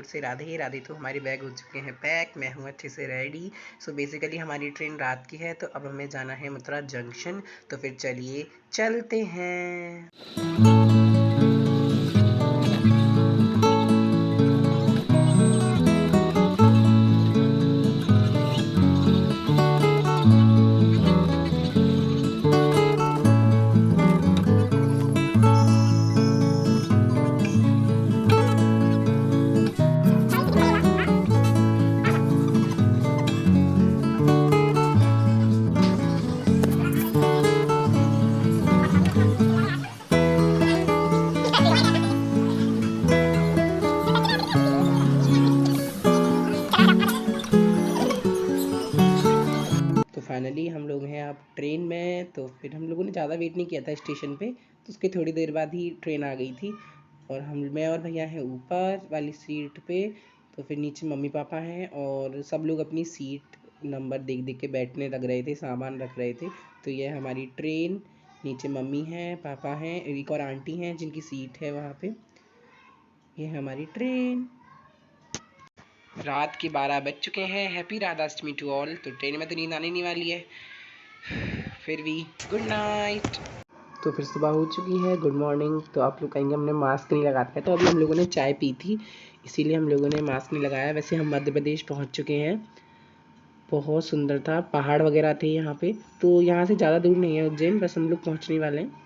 से राधे राधे। तो हमारे बैग हो चुके हैं पैक, मैं हूँ अच्छे से रेडी। सो बेसिकली हमारी ट्रेन रात की है, तो अब हमें जाना है मथुरा जंक्शन। तो फिर चलिए चलते हैं। तो फाइनली हम लोग हैं अब ट्रेन में। तो फिर हम लोगों ने ज़्यादा वेट नहीं किया था स्टेशन पे, तो उसके थोड़ी देर बाद ही ट्रेन आ गई थी। और मैं और भैया हैं ऊपर वाली सीट पे, तो फिर नीचे मम्मी पापा हैं और सब लोग अपनी सीट नंबर देख देख के बैठने लग रहे थे, सामान रख रहे थे। तो ये है हमारी ट्रेन, नीचे मम्मी हैं, पापा हैं, एक और आंटी हैं जिनकी सीट है वहाँ पे। ये है हमारी ट्रेन। रात के 12 बज चुके हैं। Happy Radhashtami to all. तो ट्रेन में तो नींद आने नहीं वाली है, फिर भी गुड नाइट। तो फिर सुबह हो चुकी है, गुड मॉर्निंग। तो आप लोग कहेंगे हमने मास्क नहीं लगा था, तो अभी हम लोगों ने चाय पी थी, इसीलिए हम लोगों ने मास्क नहीं लगाया। वैसे हम मध्य प्रदेश पहुंच चुके हैं। बहुत सुंदर था, पहाड़ वगैरह थे यहाँ पे। तो यहाँ से ज़्यादा दूर नहीं है उज्जैन, बस हम लोग पहुँचने वाले हैं।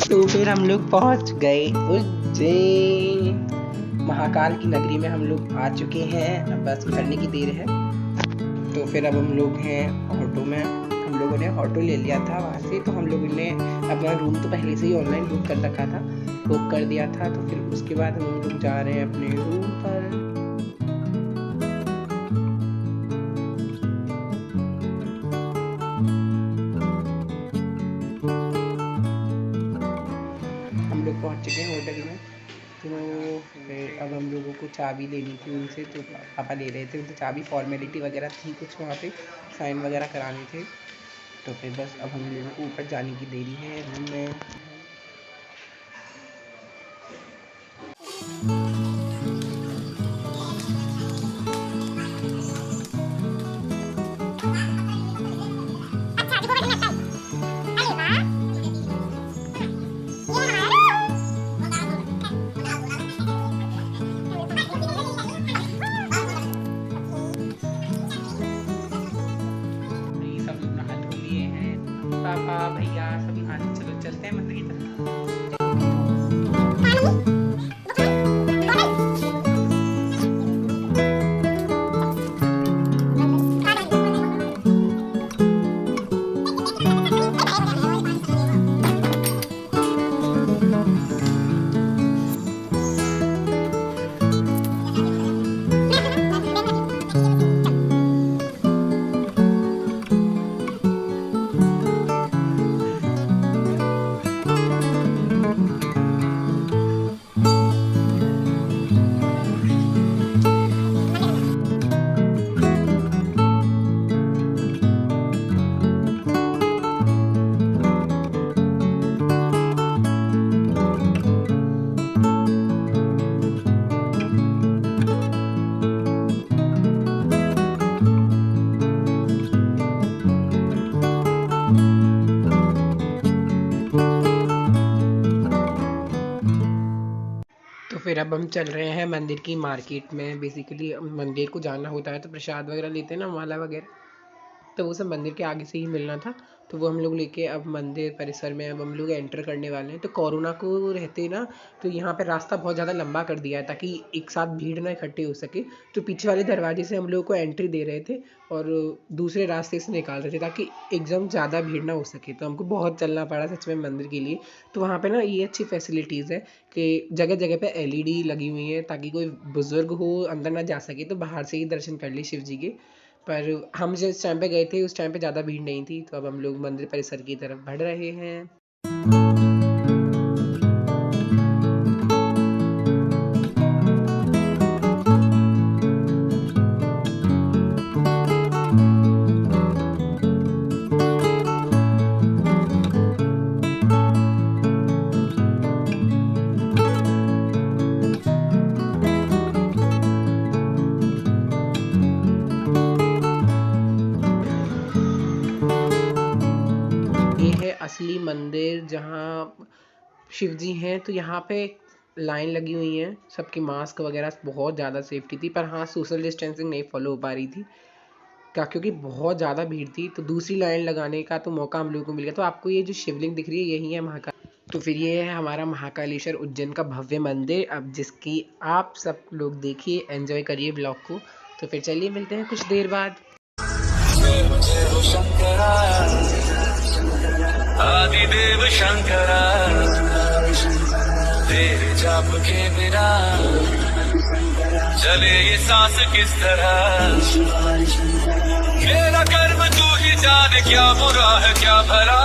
तो फिर हम लोग पहुंच गए उज्जैन, महाकाल की नगरी में हम लोग आ चुके हैं। अब बस उतरने की देर है। तो फिर अब हम लोग हैं ऑटो में। हम लोगों ने ऑटो ले लिया था वहाँ से, तो हम लोगों ने अपना रूम तो पहले से ही ऑनलाइन बुक कर रखा था, बुक कर दिया था। तो फिर उसके बाद हम लोग जा रहे हैं अपने रूम पर। हम लोग पहुँच चुके हैं होटल में। तो फिर अब हम लोगों को चाबी लेनी थी उनसे, तो पापा ले रहे थे उनसे चाबी। फॉर्मेलिटी वगैरह थी कुछ वहाँ पे, साइन वगैरह कराने थे। तो फिर बस अब हम लोगों को ऊपर जाने की देरी है रूम में। सब लोग नहा धो लिए हैं, पापा भैया सभी। हाँ चलो चलते हैं मंदिर की तरफ। तो फिर अब हम चल रहे हैं मंदिर की मार्केट में। बेसिकली मंदिर को जाना होता है तो प्रसाद वगैरह लेते हैं ना, माला वगैरह, तो वो सब मंदिर के आगे से ही मिलना था। तो वो हम लोग लेके अब मंदिर परिसर में अब हम लोग एंटर करने वाले हैं। तो कोरोना को रहते ना, तो यहाँ पे रास्ता बहुत ज़्यादा लंबा कर दिया है ताकि एक साथ भीड़ ना इकट्ठी हो सके। तो पीछे वाले दरवाजे से हम लोग को एंट्री दे रहे थे और दूसरे रास्ते से निकाल रहे थे ताकि एकदम ज़्यादा भीड़ ना हो सके। तो हमको बहुत चलना पड़ा सच में मंदिर के लिए। तो वहाँ पे ना ये अच्छी फैसिलिटीज़ है कि जगह जगह पे LED लगी हुई है ताकि कोई बुजुर्ग हो अंदर ना जा सके तो बाहर से ही दर्शन कर ले शिव जी के। पर हम जिस टाइम पे गए थे उस टाइम पे ज़्यादा भीड़ नहीं थी। तो अब हम लोग मंदिर परिसर की तरफ बढ़ रहे हैं। जहाँ शिव जी हैं, तो यहाँ पे लाइन लगी हुई है, सबकी मास्क वगैरह, बहुत ज़्यादा सेफ्टी थी। पर हाँ, सोशल डिस्टेंसिंग नहीं फॉलो हो पा रही थी क्या, क्योंकि बहुत ज़्यादा भीड़ थी। तो दूसरी लाइन लगाने का तो मौका हम लोगों को मिल गया। तो आपको ये जो शिवलिंग दिख रही है, यही है महाकाल। तो फिर ये है हमारा महाकालेश्वर उज्जैन का भव्य मंदिर, अब जिसकी आप सब लोग देखिए, एंजॉय करिए ब्लॉग को। तो फिर चलिए मिलते हैं कुछ देर बाद। आदिदेव शंकरा, तेरे जाप के बिना चले ये सांस किस तरह। मेरा कर्म तू ही जाने, क्या बुरा है क्या भला।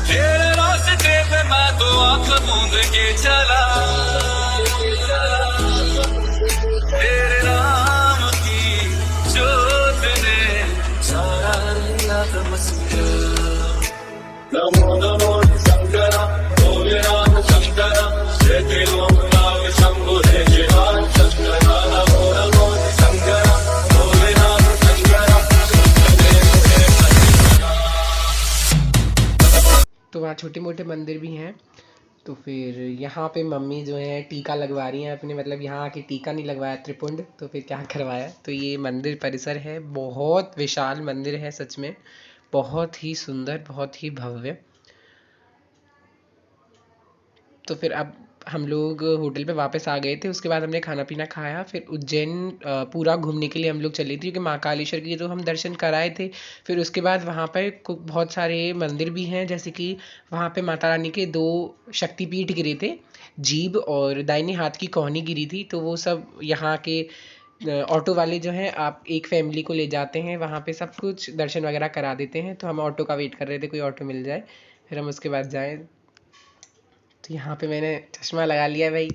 तेरे रास्ते पे मैं तो आंख मूंद के चला। तेरे नाम की जोत ने सारा नमो नमो शंकरा, भोलेनाथ शंकरा, जय लोकनाथ शंभो जय जय शंकरा। नमो नमो शंकरा, भोलेनाथ शंकरा। तो वहाँ छोटे मोटे मंदिर भी हैं। तो फिर यहाँ पे मम्मी जो है टीका लगवा रही हैं अपने, मतलब यहाँ आके टीका नहीं लगवाया त्रिपुंड, तो फिर क्या करवाया। तो ये मंदिर परिसर है, बहुत विशाल मंदिर है सच में, बहुत ही सुंदर, बहुत ही भव्य। तो फिर अब हम लोग होटल पे वापस आ गए थे। उसके बाद हमने खाना पीना खाया, फिर उज्जैन पूरा घूमने के लिए हम लोग चले थे, क्योंकि महाकालेश्वर के तो हम दर्शन कराए थे। फिर उसके बाद वहाँ पर बहुत सारे मंदिर भी हैं, जैसे कि वहाँ पे माता रानी के 2 शक्तिपीठ गिरे थे, जीभ और दाहिने हाथ की कोहनी गिरी थी। तो वो सब यहाँ के ऑटो वाले जो हैं, आप एक फैमिली को ले जाते हैं वहाँ पे, सब कुछ दर्शन वगैरह करा देते हैं। तो हम ऑटो का वेट कर रहे थे, कोई ऑटो मिल जाए फिर हम उसके बाद जाएँ। तो यहाँ पे मैंने चश्मा लगा लिया भाई।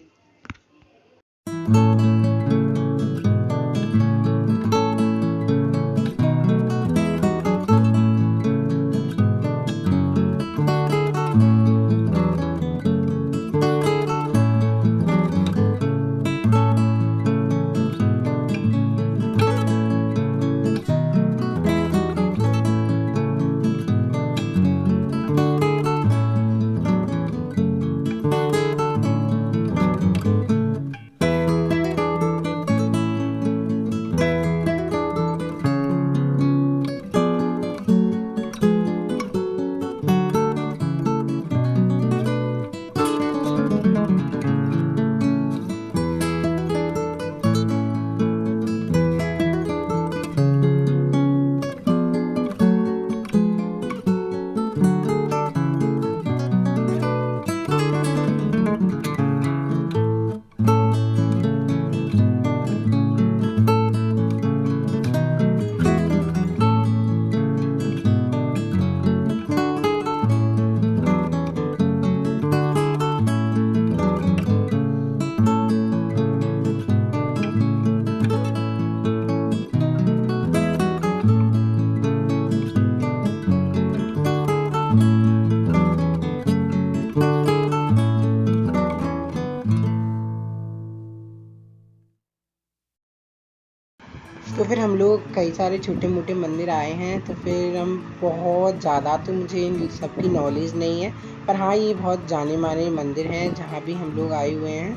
तो फिर हम लोग कई सारे छोटे मोटे मंदिर आए हैं। तो फिर हम बहुत ज़्यादा तो मुझे इन सबकी नॉलेज नहीं है, पर हाँ ये बहुत जाने माने मंदिर हैं जहाँ भी हम लोग आए हुए हैं।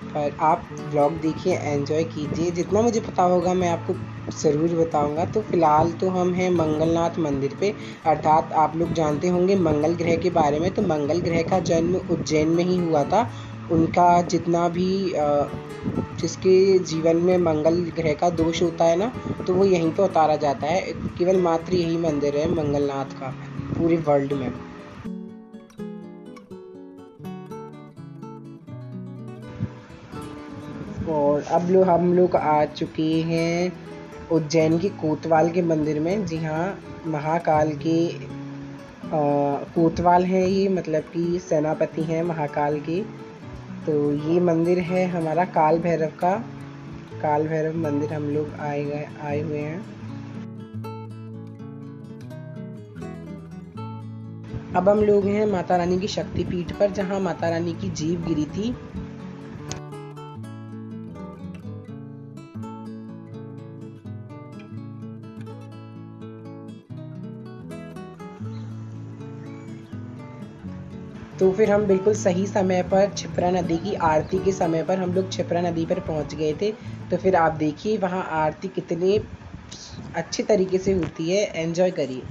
पर आप व्लॉग देखिए, एंजॉय कीजिए, जितना मुझे पता होगा मैं आपको ज़रूर बताऊंगा। तो फ़िलहाल तो हम हैं मंगलनाथ मंदिर पे, अर्थात आप लोग जानते होंगे मंगल ग्रह के बारे में। तो मंगल ग्रह का जन्म उज्जैन में ही हुआ था। उनका जितना भी जिसके जीवन में मंगल ग्रह का दोष होता है ना, तो वो यहीं पे उतारा जाता है। केवल मात्र यही मंदिर है मंगलनाथ का पूरे वर्ल्ड में। और अब हम लोग आ चुके हैं उज्जैन के कोतवाल के मंदिर में। जी हाँ, महाकाल के कोतवाल हैं ये, मतलब कि सेनापति हैं महाकाल के। तो ये मंदिर है हमारा काल भैरव का, काल भैरव मंदिर हम लोग आए हुए हैं। अब हम लोग हैं माता रानी की शक्तिपीठ पर, जहाँ माता रानी की जीभ गिरी थी। तो फिर हम बिल्कुल सही समय पर क्षिप्रा नदी की आरती के समय पर हम लोग क्षिप्रा नदी पर पहुंच गए थे। तो फिर आप देखिए वहाँ आरती कितने अच्छे तरीके से होती है, एंजॉय करिए।